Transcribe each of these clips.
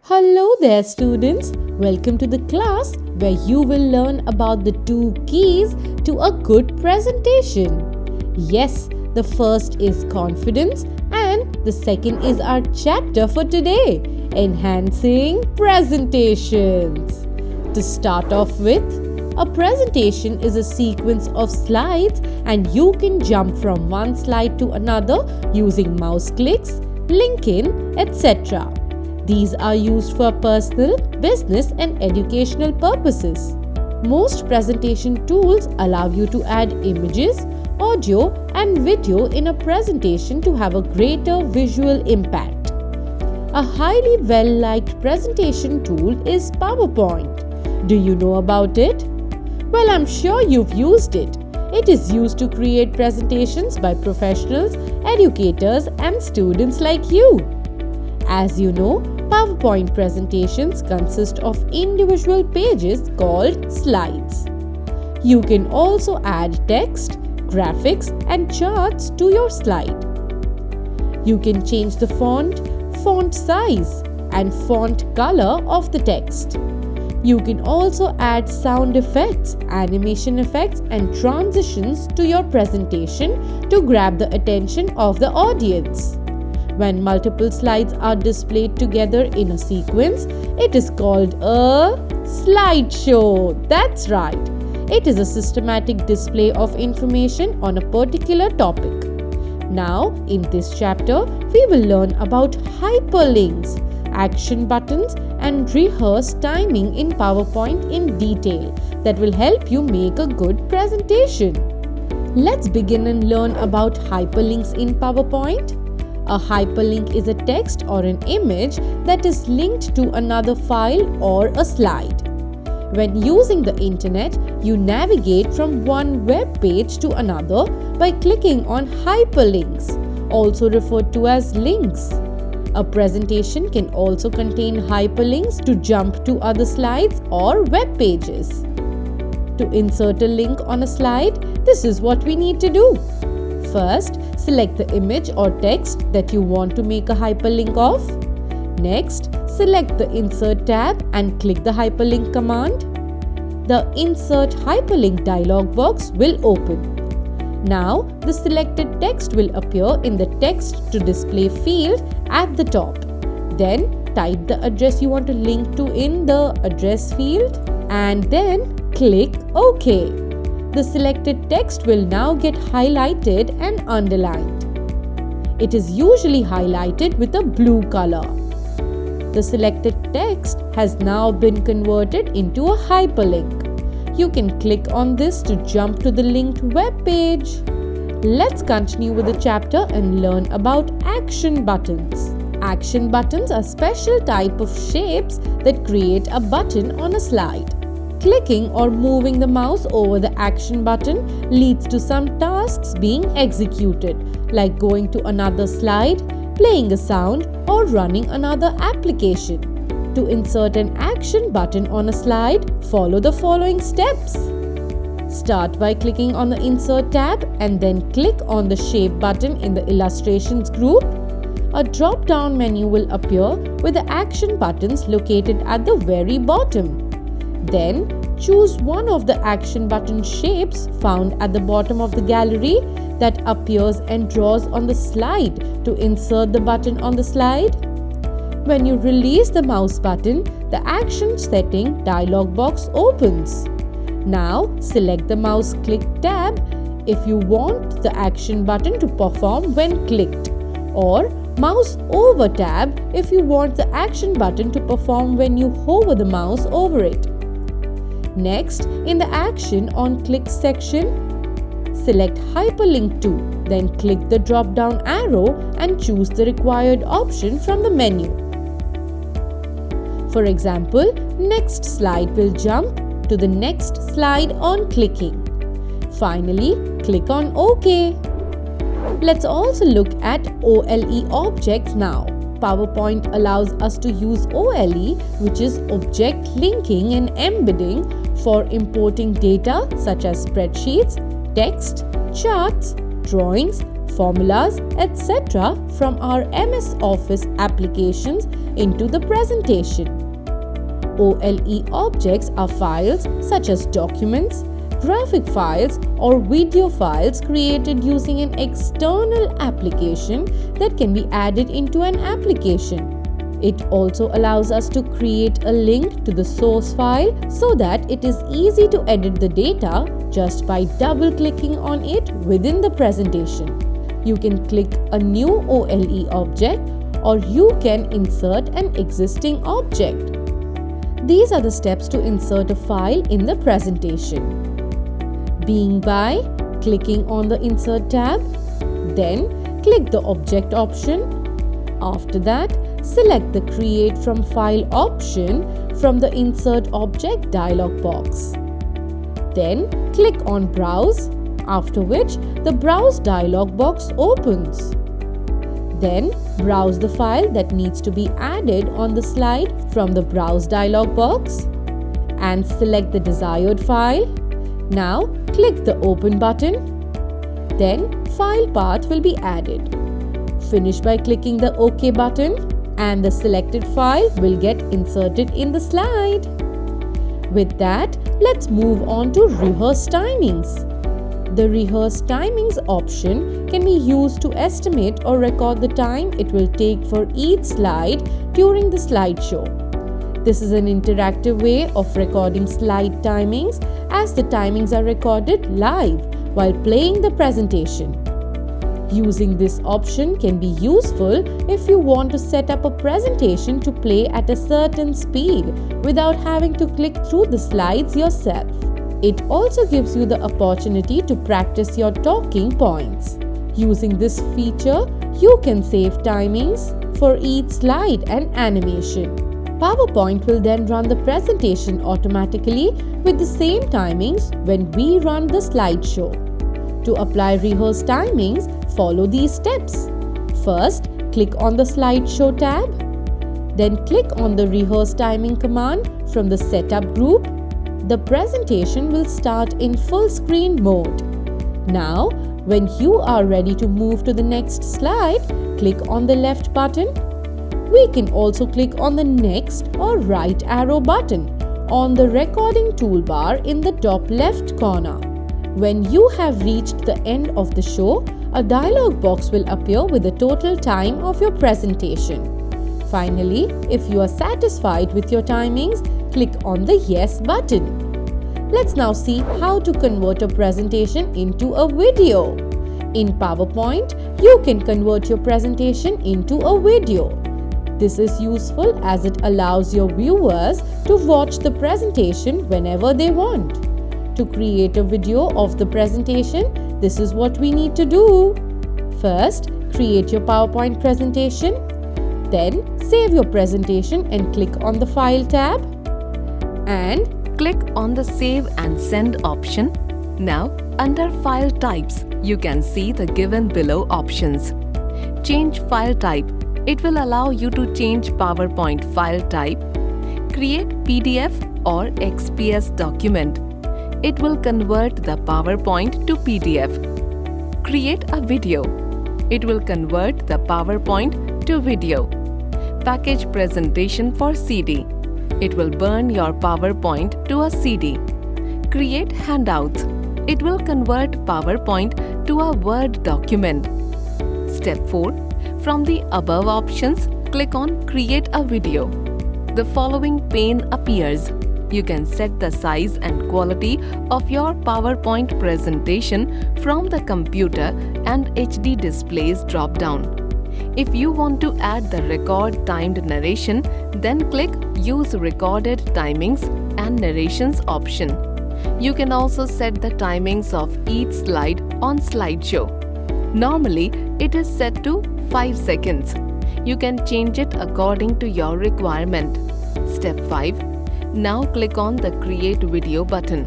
Hello there, students. Welcome to the class where you will learn about the two keys to a good presentation. Yes, the first is confidence, and the second is our chapter for today, enhancing presentations. To start off with, a presentation is a sequence of slides, and you can jump from one slide to another using mouse clicks, linking, etc. These are used for personal, business, and educational purposes. Most presentation tools allow you to add images, audio, and video in a presentation to have a greater visual impact. A highly well-liked presentation tool is PowerPoint. Do you know about it? Well, I'm sure you've used it. It is used to create presentations by professionals, educators, and students like you. As you know, PowerPoint presentations consist of individual pages called slides. You can also add text, graphics, and charts to your slide. You can change the font size, and font color of the text. You can also add sound effects, animation effects, and transitions to your presentation to grab the attention of the audience. When multiple slides are displayed together in a sequence, it is called a slideshow. That's right. It is a systematic display of information on a particular topic. Now, in this chapter, we will learn about hyperlinks, action buttons, and rehearse timing in PowerPoint in detail that will help you make a good presentation. Let's begin and learn about hyperlinks in PowerPoint. A hyperlink is a text or an image that is linked to another file or a slide. When using the internet, you navigate from one web page to another by clicking on hyperlinks, also referred to as links. A presentation can also contain hyperlinks to jump to other slides or web pages. To insert a link on a slide, this is what we need to do. First, select the image or text that you want to make a hyperlink of. Next, select the Insert tab and click the hyperlink command. The Insert Hyperlink dialog box will open. Now, the selected text will appear in the Text to Display field at the top. Then, type the address you want to link to in the Address field and then click OK. The selected text will now get highlighted and underlined. It is usually highlighted with a blue color. The selected text has now been converted into a hyperlink. You can click on this to jump to the linked web page. Let's continue with the chapter and learn about action buttons. Action buttons are special type of shapes that create a button on a slide. Clicking or moving the mouse over the action button leads to some tasks being executed, like going to another slide, playing a sound, or running another application. To insert an action button on a slide, follow the following steps. Start by clicking on the Insert tab and then click on the Shape button in the Illustrations group. A drop-down menu will appear with the action buttons located at the very bottom. Then, choose one of the action button shapes found at the bottom of the gallery that appears and draws on the slide to insert the button on the slide. When you release the mouse button, the Action Setting dialog box opens. Now, select the Mouse Click tab if you want the action button to perform when clicked, or Mouse Over tab if you want the action button to perform when you hover the mouse over it. Next, in the Action on Click section, select Hyperlink to, then click the drop-down arrow and choose the required option from the menu. For example, next slide will jump to the next slide on clicking. Finally, click on OK. Let's also look at OLE objects now. PowerPoint allows us to use OLE, which is Object Linking and Embedding, for importing data such as spreadsheets, text, charts, drawings, formulas, etc. from our MS Office applications into the presentation. OLE objects are files such as documents, graphic files, or video files created using an external application that can be added into an application. It also allows us to create a link to the source file so that it is easy to edit the data just by double-clicking on it within the presentation. You can click a new OLE object or you can insert an existing object. These are the steps to insert a file in the presentation. Being by clicking on the Insert tab, then click the Object option. After that, select the Create from File option from the Insert Object dialog box. Then click on Browse, after which the Browse dialog box opens. Then browse the file that needs to be added on the slide from the Browse dialog box and select the desired file. Now click the Open button. Then file path will be added. Finish by clicking the OK button and the selected file will get inserted in the slide. With that, let's move on to Rehearse Timings. The Rehearse Timings option can be used to estimate or record the time it will take for each slide during the slideshow. This is an interactive way of recording slide timings as the timings are recorded live while playing the presentation. Using this option can be useful if you want to set up a presentation to play at a certain speed without having to click through the slides yourself. It also gives you the opportunity to practice your talking points. Using this feature, you can save timings for each slide and animation. PowerPoint will then run the presentation automatically with the same timings when we run the slideshow. To apply Rehearse Timings, follow these steps. First, click on the Slideshow tab. Then click on the Rehearse Timing command from the Setup group. The presentation will start in full screen mode. Now, when you are ready to move to the next slide, click on the left button. We can also click on the next or right arrow button on the recording toolbar in the top left corner. When you have reached the end of the show, a dialog box will appear with the total time of your presentation. Finally, if you are satisfied with your timings, click on the Yes button. Let's now see how to convert a presentation into a video. In PowerPoint, you can convert your presentation into a video. This is useful as it allows your viewers to watch the presentation whenever they want. To create a video of the presentation, this is what we need to do. First, create your PowerPoint presentation. Then, save your presentation and click on the File tab. And click on the Save and Send option. Now, under File Types, you can see the given below options. Change file type. It will allow you to change PowerPoint file type. Create PDF or XPS document. It will convert the PowerPoint to PDF. Create a video. It will convert the PowerPoint to video. Package presentation for CD. It will burn your PowerPoint to a CD. Create handouts. It will convert PowerPoint to a Word document. Step 4. From the above options, click on Create a video. The following pane appears. You can set the size and quality of your PowerPoint presentation from the computer and HD displays drop-down. If you want to add the record timed narration, then click Use Recorded Timings and Narrations option. You can also set the timings of each slide on slideshow. Normally, it is set to 5 seconds. You can change it according to your requirement. Step 5. Now click on the Create Video button.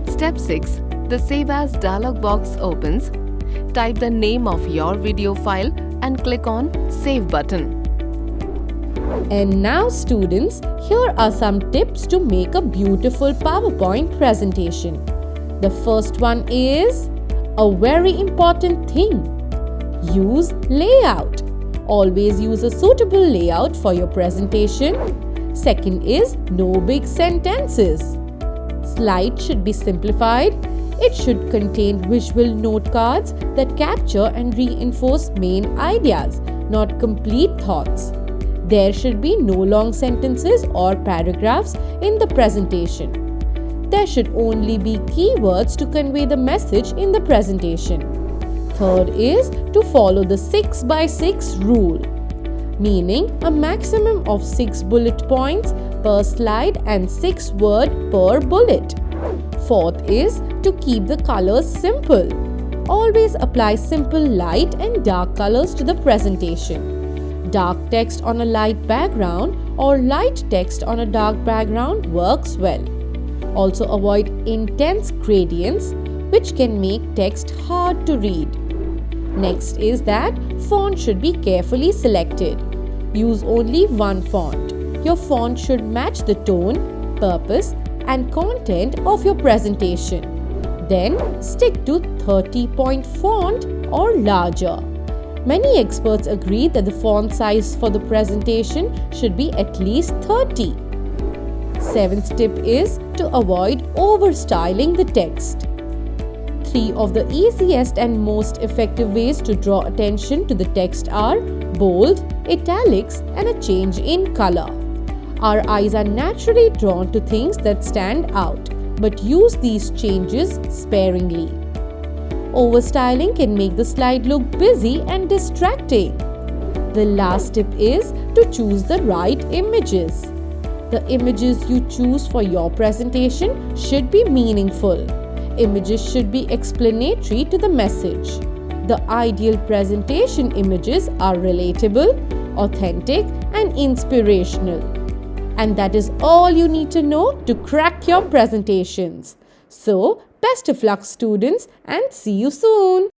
Step 6. The Save As dialog box opens. Type the name of your video file and click on Save button. And now students, here are some tips to make a beautiful PowerPoint presentation. The first one is a very important thing. Use layout. Always use a suitable layout for your presentation. Second is no big sentences. Slide should be simplified. It should contain visual note cards that capture and reinforce main ideas, not complete thoughts. There should be no long sentences or paragraphs in the presentation. There should only be keywords to convey the message in the presentation. Third is to follow the 6x6 rule, meaning a maximum of 6 bullet points per slide and 6 words per bullet. Fourth is to keep the colors simple. Always apply simple light and dark colors to the presentation. Dark text on a light background or light text on a dark background works well. Also avoid intense gradients, which can make text hard to read. Next is that font should be carefully selected. Use only one font. Your font should match the tone, purpose, and content of your presentation. Then stick to 30-point font or larger. Many experts agree that the font size for the presentation should be at least 30. Seventh tip is to avoid overstyling the text. 3 of the easiest and most effective ways to draw attention to the text are bold, italics, and a change in color. Our eyes are naturally drawn to things that stand out, but use these changes sparingly. Overstyling can make the slide look busy and distracting. The last tip is to choose the right images. The images you choose for your presentation should be meaningful. Images should be explanatory to the message. The ideal presentation images are relatable, authentic, and inspirational. And that is all you need to know to crack your presentations. So, best of luck, students, and see you soon.